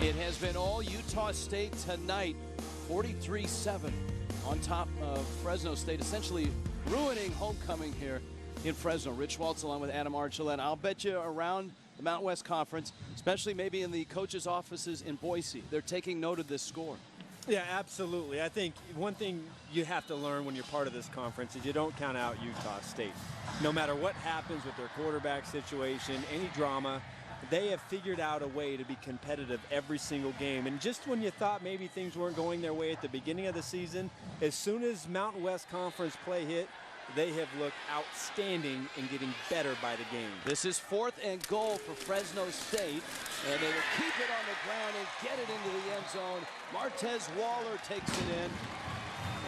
It has been all Utah State tonight, 43-7 on top of Fresno State, essentially ruining homecoming here in Fresno. Rich Waltz along with Adam Archuleta. I'll bet you around the Mountain West Conference, especially maybe in the coaches' offices in Boise, they're taking note of this score. Yeah, absolutely. I think one thing you have to learn when you're part of this conference is you don't count out Utah State. No matter what happens with their quarterback situation, any drama, they have figured out a way to be competitive every single game. And just when you thought maybe things weren't going their way at the beginning of the season, as soon as Mountain West Conference play hit, they have looked outstanding and getting better by the game. This is 4th and goal for Fresno State, and they will keep it on the ground and get it into the end zone. Martez Waller takes it in,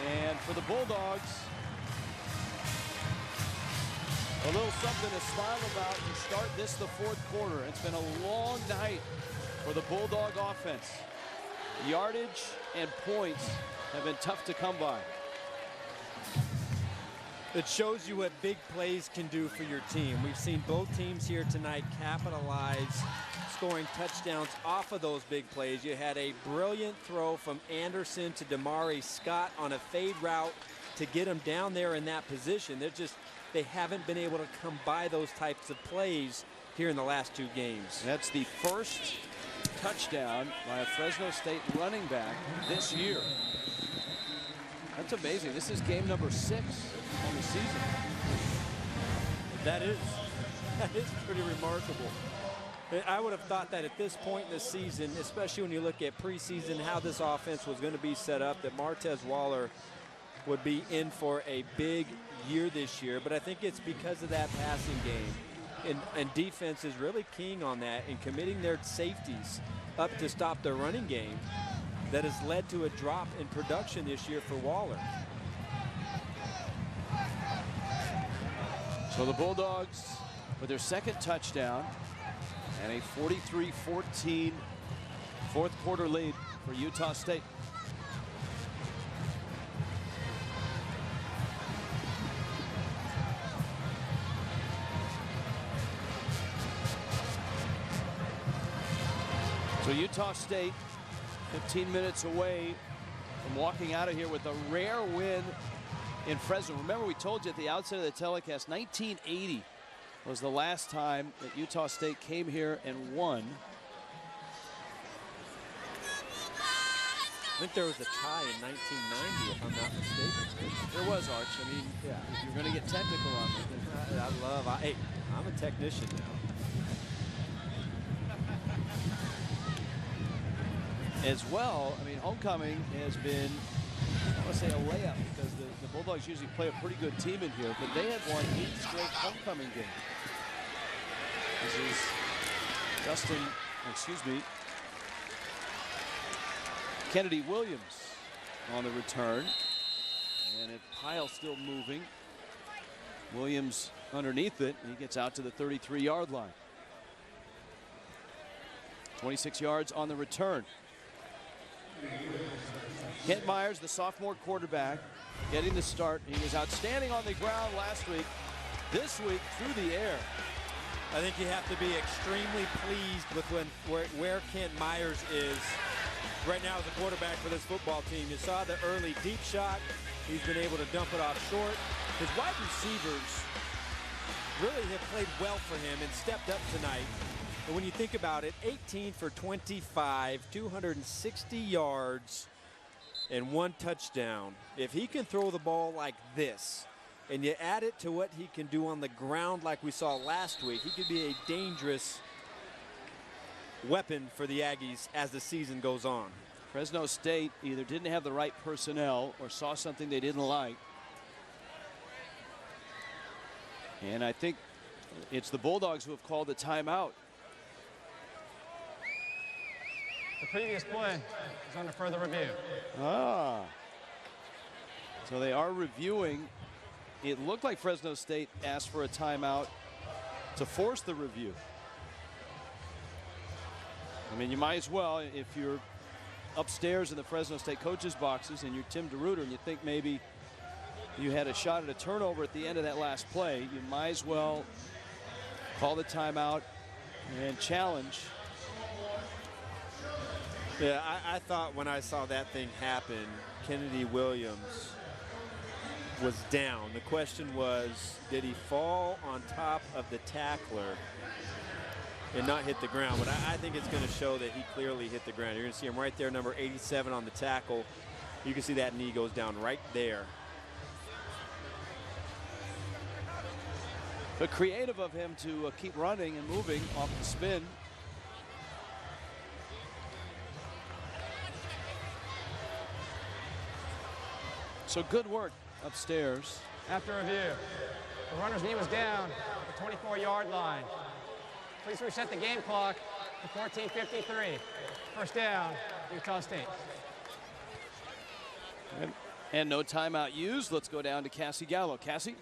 and for the Bulldogs, a little something to smile about to start this, the 4th quarter. It's been a long night for the Bulldog offense. Yardage and points have been tough to come by. It shows you what big plays can do for your team. We've seen both teams here tonight capitalize, scoring touchdowns off of those big plays. You had a brilliant throw from Anderson to Damari Scott on a fade route to get him down there in that position. They haven't been able to come by those types of plays here in the last 2 games. That's the first touchdown by a Fresno State running back this year. That's amazing. This is game number 6 on the season. That is pretty remarkable. I would have thought that at this point in the season, especially when you look at preseason, how this offense was going to be set up, that Martez Waller would be in for a big year this year. But I think it's because of that passing game. And defense is really keying on that and committing their safeties up to stop their running game. That has led to a drop in production this year for Waller. So the Bulldogs with their 2nd touchdown and a 43-14 4th quarter lead for Utah State. So Utah State 15 minutes away from walking out of here with a rare win in Fresno. Remember, we told you at the outset of the telecast, 1980 was the last time that Utah State came here and won. I think there was a tie in 1990, if I'm not mistaken. There was, Arch. I mean, yeah, if you're going to get technical on me. Hey, I'm a technician now. As well, I mean, homecoming has been, I want to say, a layup because the Bulldogs usually play a pretty good team in here, but they have won 8 straight homecoming games. This is Kennedy Williams on the return, and if Pyle still moving, Williams underneath it, and he gets out to the 33-yard line. 26 yards on the return. Kent Myers, the sophomore quarterback, getting the start. He was outstanding on the ground last week. This week, through the air. I think you have to be extremely pleased with where Kent Myers is right now as a quarterback for this football team. You saw the early deep shot. He's been able to dump it off short. His wide receivers really have played well for him and stepped up tonight. But when you think about it, 18 for 25, 260 yards, and 1 touchdown. If he can throw the ball like this, and you add it to what he can do on the ground like we saw last week, he could be a dangerous weapon for the Aggies as the season goes on. Fresno State either didn't have the right personnel or saw something they didn't like. And I think it's the Bulldogs who have called the timeout. The previous play is under further review. So they are reviewing. It looked like Fresno State asked for a timeout to force the review. I mean, you might as well, if you're upstairs in the Fresno State coaches' boxes and you're Tim DeRuyter and you think maybe you had a shot at a turnover at the end of that last play, you might as well call the timeout and challenge Yeah, I thought when I saw that thing happen, Kennedy Williams was down. The question was, did he fall on top of the tackler and not hit the ground? But I think it's going to show that he clearly hit the ground. You're going to see him right there, number 87 on the tackle. You can see that knee goes down right there. But creative of him to keep running and moving off the spin. So good work upstairs. After review, the runner's knee was down at the 24-yard line. Please reset the game clock to 14:53. First down, Utah State. And no timeout used. Let's go down to Cassie Gallo. Cassie?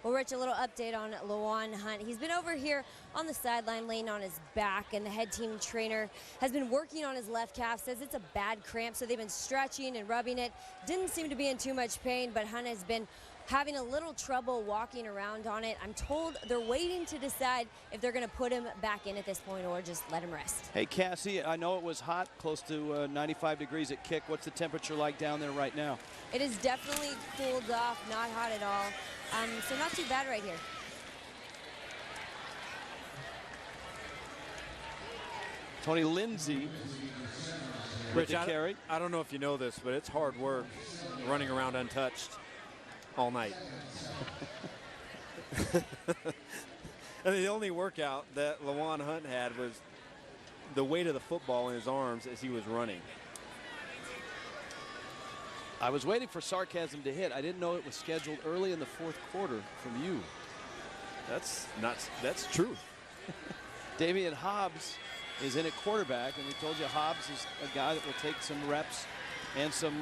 Well, Rich, a little update on Lawan Hunt. He's been over here on the sideline laying on his back, and the head team trainer has been working on his left calf, says it's a bad cramp, so they've been stretching and rubbing it. Didn't seem to be in too much pain, but Hunt has been having a little trouble walking around on it. I'm told they're waiting to decide if they're going to put him back in at this point or just let him rest. Hey, Cassie, I know it was hot, close to 95 degrees at kick. What's the temperature like down there right now? It is definitely cooled off, not hot at all. So not too bad right here. Tony Lindsay with the carry. I don't know if you know this, but it's hard work running around untouched all night. And the only workout that Lawan Hunt had was the weight of the football in his arms as he was running. I was waiting for sarcasm to hit. I didn't know it was scheduled early in the fourth quarter from you. That's truth. Damian Hobbs is in at quarterback, and we told you Hobbs is a guy that will take some reps and some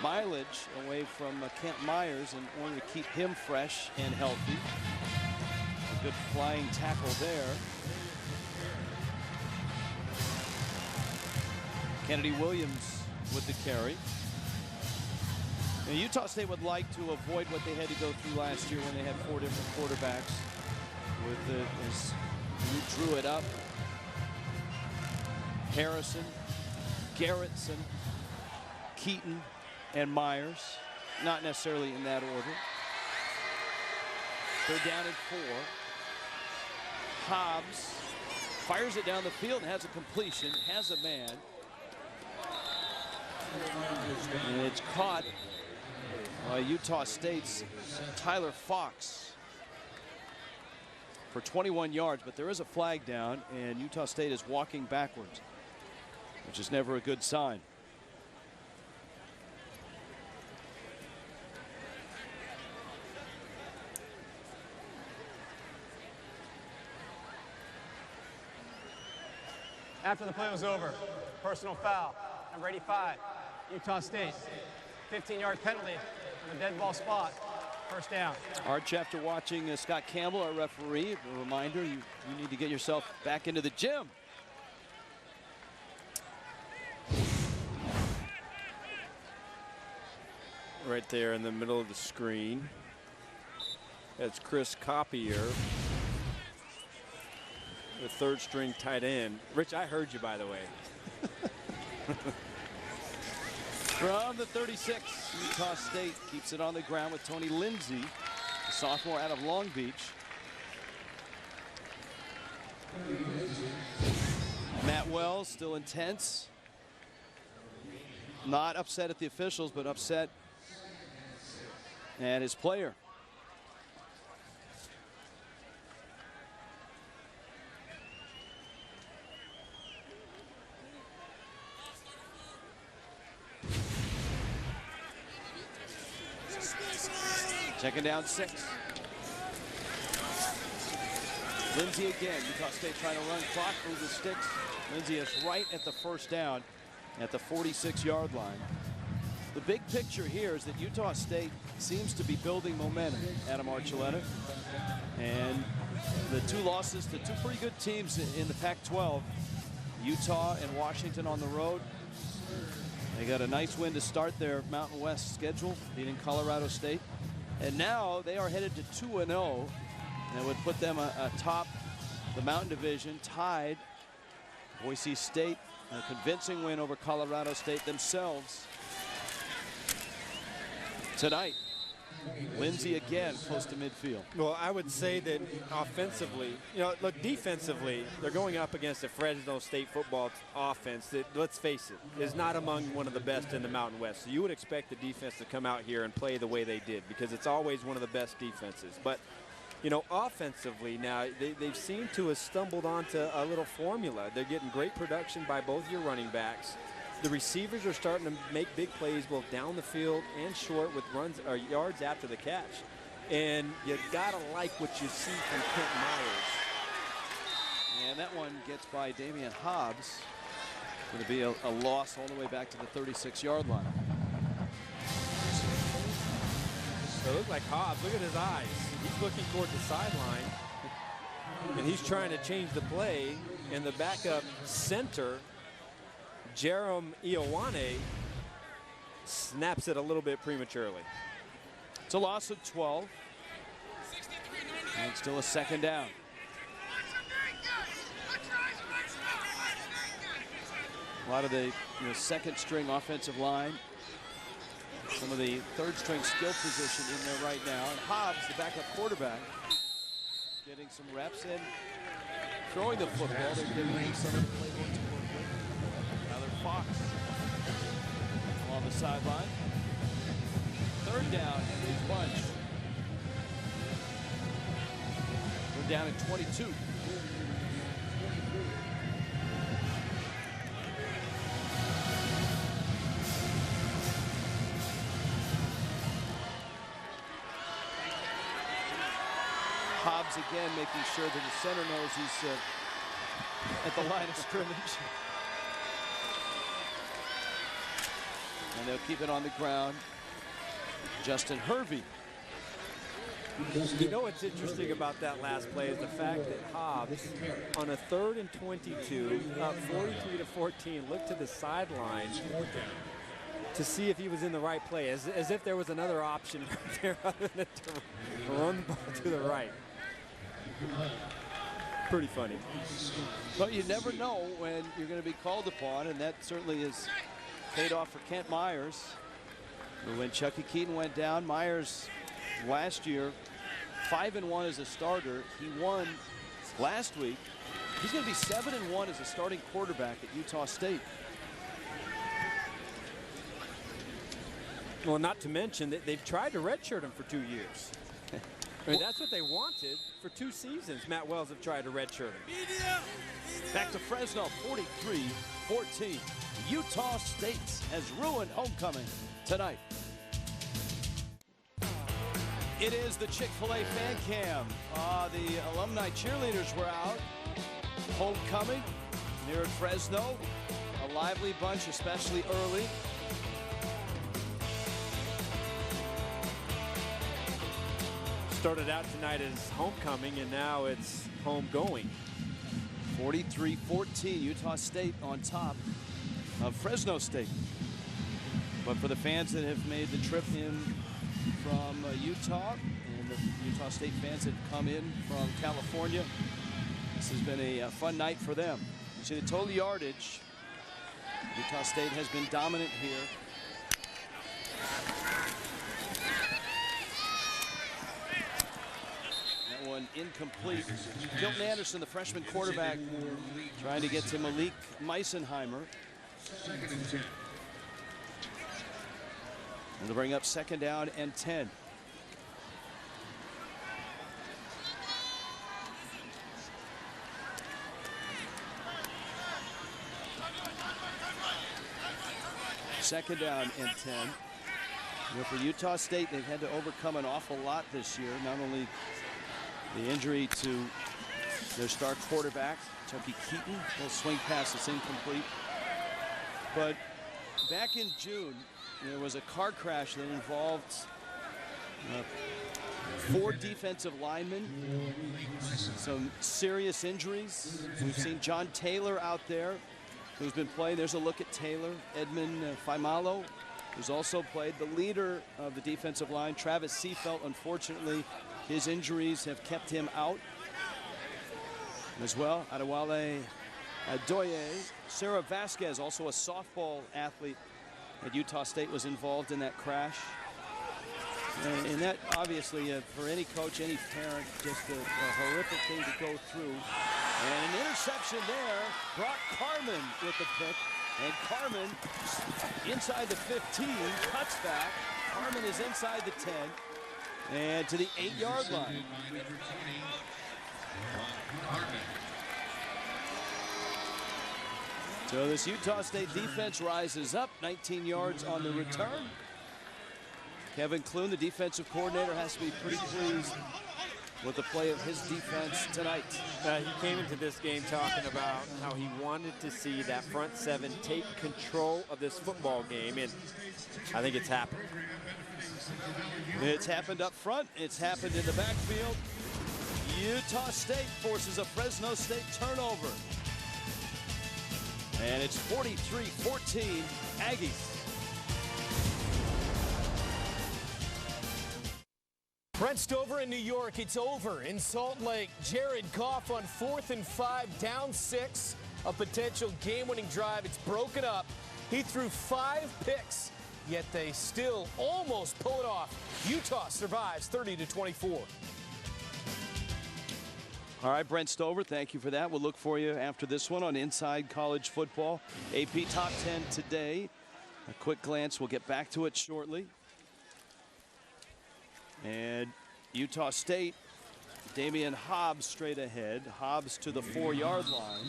mileage away from Kent Myers in order to keep him fresh and healthy. A good flying tackle there. Kennedy Williams with the carry. Now, Utah State would like to avoid what they had to go through last year when they had 4 different quarterbacks. As you drew it up, Harrison, Garrettson, Keaton, and Myers. Not necessarily in that order. They're down at 4. Hobbs fires it down the field and has a completion, has a man. And it's caught by Utah State's Tyler Fox for 21 yards, but there is a flag down, and Utah State is walking backwards, which is never a good sign. After the play was over, personal foul, number 85, Utah State. 15-yard penalty on the dead ball spot. First down. Arch, after watching Scott Campbell, our referee, a reminder, you need to get yourself back into the gym. Right there in the middle of the screen. That's Chris Copier, the third string tight end. Rich, I heard you, by the way. From the 36, Utah State keeps it on the ground with Tony Lindsay, the sophomore out of Long Beach. Matt Wells still intense. Not upset at the officials, but upset at his player. Second down, 6. Lindsay again. Utah State trying to run clock, move the sticks. Lindsay is right at the first down at the 46-yard line. The big picture here is that Utah State seems to be building momentum, Adam Archuleta. And the 2 losses to 2 pretty good teams in the Pac-12, Utah and Washington on the road. They got a nice win to start their Mountain West schedule, beating Colorado State. And now they are headed to 2-0. That would put them atop the Mountain Division, tied Boise State A convincing win over Colorado State themselves tonight. Lindsey again close to midfield. Well, I would say that offensively, look, defensively, they're going up against a Fresno State football offense that, let's face it, is not among one of the best in the Mountain West. So you would expect the defense to come out here and play the way they did, because it's always one of the best defenses. But, offensively now, they've seemed to have stumbled onto a little formula. They're getting great production by both your running backs. The receivers are starting to make big plays both down the field and short with runs or yards after the catch. And you gotta like what you see from Kent Myers. And that one gets by Damian Hobbs. Going to be a loss all the way back to the 36-yard line. So it looks like Hobbs, look at his eyes. He's looking toward the sideline. And he's trying to change the play. And the backup center, Jerome Ioane, snaps it a little bit prematurely. It's a loss of 12. And still a second down. A lot of the second string offensive line. Some of the third string skill position in there right now. And Hobbs, the backup quarterback, getting some reps and throwing the football. They're giving him some of the playbook to work with. Tyler Fox on the sideline. Third down, and a bunch. We're down at 22. Hobbs again making sure that the center knows he's at the line of scrimmage. And they'll keep it on the ground. Justin Hervey. What's interesting about that last play is the fact that Hobbs, on a 3rd and 22, up 43-14, looked to the sideline to see if he was in the right play, as if there was another option right there other than to run the ball to the right. Pretty funny. But you never know when you're going to be called upon, and that certainly is paid off for Kent Myers. When Chucky Keaton went down, Myers last year 5-1 as a starter. He won last week. He's going to be 7-1 as a starting quarterback at Utah State. Well, not to mention that they've tried to redshirt him for 2 years. I mean, that's what they wanted for 2 seasons. Matt Wells have tried to redshirt him. Back to Fresno, 43-14. Utah State has ruined homecoming tonight. It is the Chick-fil-A fan cam. The alumni cheerleaders were out. Homecoming near Fresno. A lively bunch, especially early. Started out tonight as homecoming, and now it's homegoing. 43-14, Utah State on top of Fresno State. But for the fans that have made the trip in from Utah, and the Utah State fans that come in from California, this has been a fun night for them. You see the total yardage. Utah State has been dominant here. That one incomplete. Hilton Anderson, the freshman quarterback, trying to get to Malik Meisenheimer. And they'll bring up 2nd down and 10. Second down and 10. For Utah State, they've had to overcome an awful lot this year. Not only the injury to their star quarterback, Chucky Keaton, little swing pass that's incomplete. But back in June, there was a car crash that involved 4 defensive linemen, some serious injuries. We've seen John Taylor out there, who's been playing. There's a look at Taylor. Edmund Faimalo, who's also played. The leader of the defensive line, Travis Seafelt, unfortunately, his injuries have kept him out. As well, Adewale Doye. Sarah Vasquez, also a softball athlete at Utah State, was involved in that crash. And that obviously, for any coach, any parent, just a horrific thing to go through. And an interception there. Brock Carmen with the pick. And Carmen inside the 15, cuts back. Carmen is inside the 10 and to the 8-yard line. So this Utah State defense rises up, 19 yards on the return. Kevin Clune, the defensive coordinator, has to be pretty pleased with the play of his defense tonight. He came into this game talking about how he wanted to see that front seven take control of this football game, and I think it's happened. It's happened up front. It's happened in the backfield. Utah State forces a Fresno State turnover. And it's 43-14 Aggies. Brent Stover in New York, it's over. In Salt Lake, Jared Goff on 4th and 5, down 6. A potential game-winning drive. It's broken up. He threw 5 picks, yet they still almost pull it off. Utah survives 30-24. All right, Brent Stover, thank you for that. We'll look for you after this one on Inside College Football. AP Top 10 today. A quick glance. We'll get back to it shortly. And Utah State, Damian Hobbs straight ahead. Hobbs to the 4-yard line.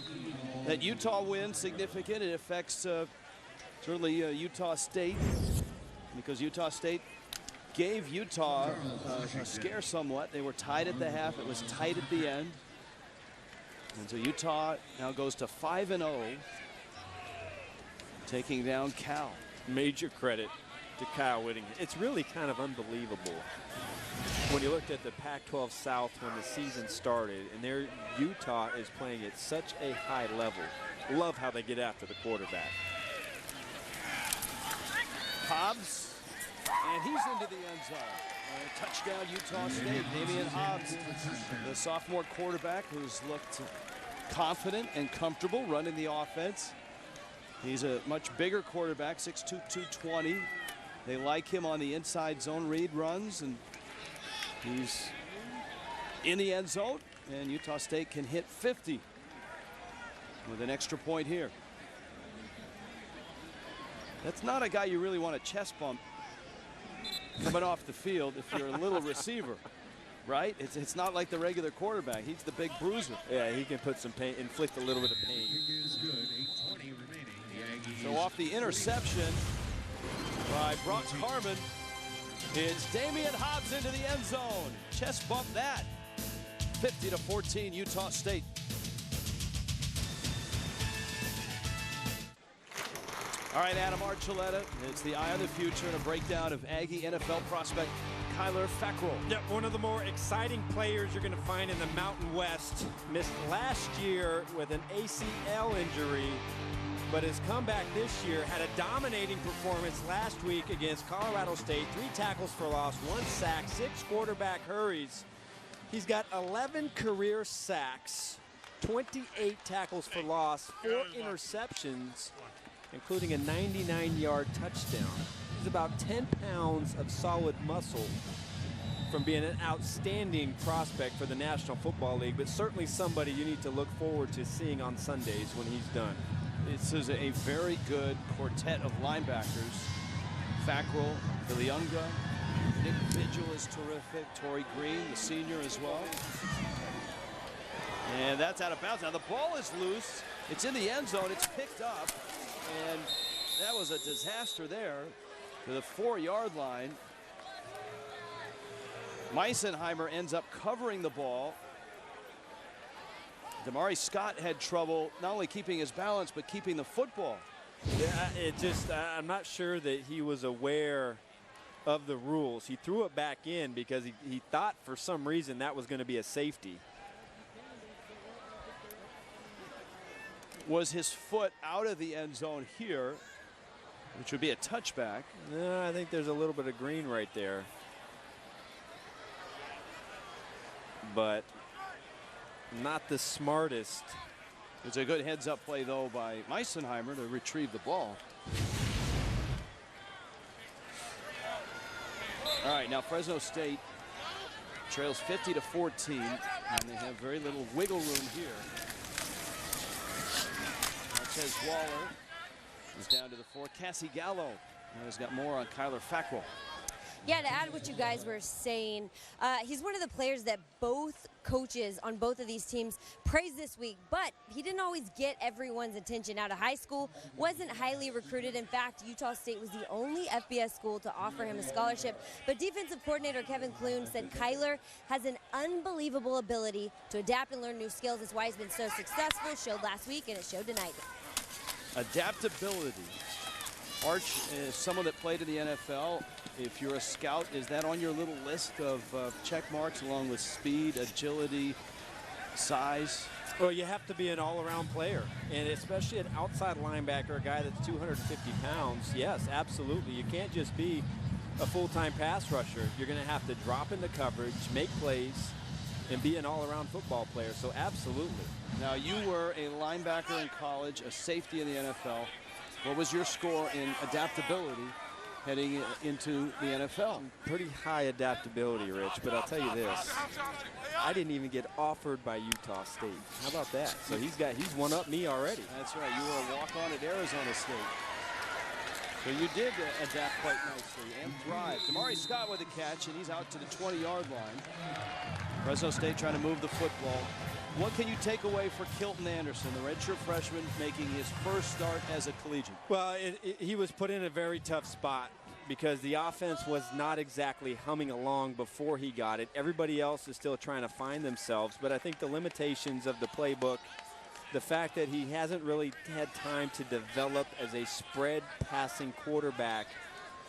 That Utah win significant. It affects certainly Utah State, because Utah State gave Utah a scare somewhat. They were tied at the half. It was tight at the end. And so Utah now goes to 5-0, taking down Cal. Major credit to Kyle Whittingham. It's really kind of unbelievable when you looked at the Pac-12 South when the season started, and there Utah is playing at such a high level. Love how they get after the quarterback. Hobbs, and he's into the end zone. Touchdown Utah State. Damian Hobbs, the sophomore quarterback who's looked confident and comfortable running the offense. He's a much bigger quarterback, 6'2", 220. They like him on the inside zone read runs, and he's in the end zone, and Utah State can hit 50 with an extra point here. That's not a guy you really want to chest bump coming off the field if you're a little receiver, right? It's not like the regular quarterback. He's the big bruiser. Yeah, he can put some pain, inflict a little bit of pain. So off the interception by Brock Carmen, it's Damian Hobbs into the end zone. Chest bump that. 50-14 Utah State. All right, Adam Archuleta, it's the eye on the future and a breakdown of Aggie NFL prospect Kyler Fackrell. Yeah, one of the more exciting players you're going to find in the Mountain West. Missed last year with an ACL injury, but his comeback this year. Had a dominating performance last week against Colorado State. 3 tackles for loss, 1 sack, 6 quarterback hurries. He's got 11 career sacks, 28 tackles for loss, 4 interceptions, including a 99-yard touchdown. He's about 10 pounds of solid muscle from being an outstanding prospect for the National Football League, but certainly somebody you need to look forward to seeing on Sundays when he's done. This is a very good quartet of linebackers. Fackrell, Villunga, Nick Vigil is terrific. Torrey Green, the senior, as well. And that's out of bounds. Now the ball is loose. It's in the end zone. It's picked up. And that was a disaster there to the 4-yard line. Meisenheimer ends up covering the ball. Damari Scott had trouble not only keeping his balance, but keeping the football. Yeah, I'm not sure that he was aware of the rules. He threw it back in because he thought for some reason that was going to be a safety. Was his foot out of the end zone here, which would be a touchback. No, I think there's a little bit of green right there. But not the smartest It's a good heads-up play, though, by Meisenheimer to retrieve the ball. All right, now Fresno State trails 50-14, and they have very little wiggle room here. Montez Waller is down to the 4. Cassie Gallo has got more on Kyler Fackrell. Yeah, to add what you guys were saying, he's one of the players that both coaches on both of these teams praised this week, but he didn't always get everyone's attention. Out of high school, wasn't highly recruited. In fact, Utah State was the only FBS school to offer him a scholarship. But defensive coordinator Kevin Clune said Kyler has an unbelievable ability to adapt and learn new skills. That's why he's been so successful. It showed last week, and it showed tonight. Adaptability. Arch is someone that played in the NFL. If you're a scout, is that on your little list of check marks along with speed, agility, size? Well, you have to be an all-around player, and especially an outside linebacker, a guy that's 250 pounds. Yes, absolutely. You can't just be a full-time pass rusher. You're going to have to drop into coverage, make plays, and be an all-around football player. So absolutely. Now, you were a linebacker in college, a safety in the NFL. What was your score in adaptability heading into the NFL? Pretty high adaptability, Rich, but I'll tell you this. I didn't even get offered by Utah State. How about that? So he's one up me already. That's right. You were a walk-on at Arizona State. So you did adapt quite nicely and thrive. Damari Scott with a catch, and he's out to the 20-yard line. Fresno State trying to move the football. What can you take away for Kilton Anderson, the redshirt freshman, making his first start as a collegiate? Well, he was put in a very tough spot because the offense was not exactly humming along before he got it. Everybody else is still trying to find themselves, but I think the limitations of the playbook, the fact that he hasn't really had time to develop as a spread passing quarterback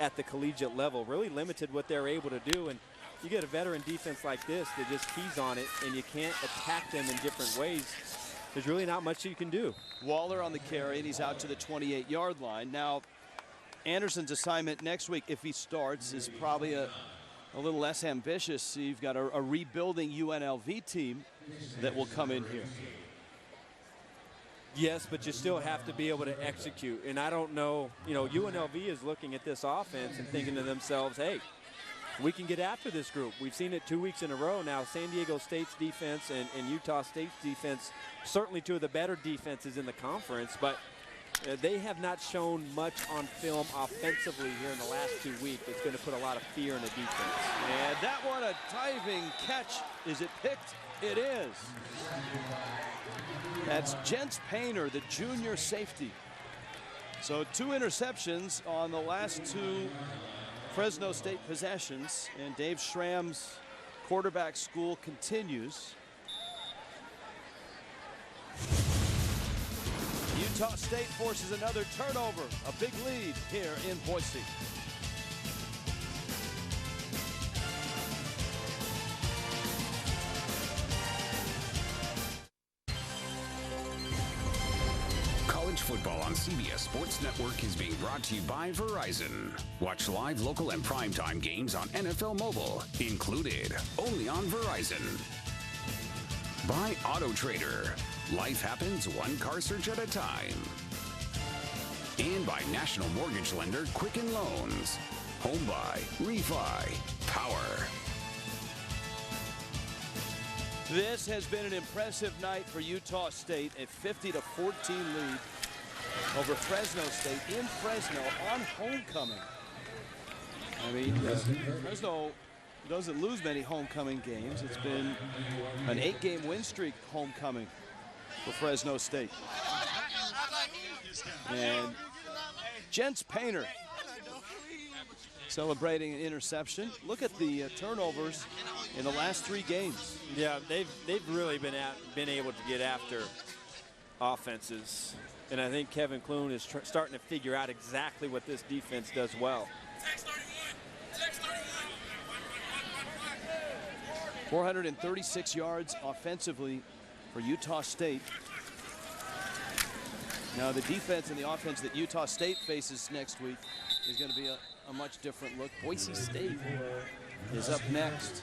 at the collegiate level really limited what they're able to do. And you get a veteran defense like this that just keys on it, and you can't attack them in different ways. There's really not much you can do. Waller on the carry, and he's out to the 28-yard line. Now, Anderson's assignment next week, if he starts, is probably a little less ambitious. You've got a rebuilding UNLV team that will come in here. Yes, but you still have to be able to execute. And I don't know, UNLV is looking at this offense and thinking to themselves, hey, we can get after this group. We've seen it 2 weeks in a row now. San Diego State's defense and Utah State's defense, certainly two of the better defenses in the conference, but they have not shown much on film offensively here in the last 2 weeks. It's going to put a lot of fear in the defense. And that one, a diving catch. Is it picked? It is. That's Jens Painter, the junior safety. So 2 interceptions on the last 2 Fresno State possessions, and Dave Schramm's quarterback school continues. Utah State forces another turnover, a big lead here in Boise. Football on CBS Sports Network is being brought to you by Verizon. Watch live, local, and primetime games on NFL Mobile, included only on Verizon. By Auto Trader. Life happens one car search at a time. And by National Mortgage Lender Quicken Loans. Home buy, refi, power. This has been an impressive night for Utah State, a 50-14 lead over Fresno State in Fresno on homecoming. I mean, Fresno doesn't lose many homecoming games. It's been an 8-game win streak homecoming for Fresno State. And Jens Painter celebrating an interception. Look at the turnovers in the last 3 games. Yeah, they've really been able to get after offenses. And I think Kevin Clune is starting to figure out exactly what this defense does well. 436 yards offensively for Utah State. Now the defense and the offense that Utah State faces next week is going to be a much different look. Boise State is up next.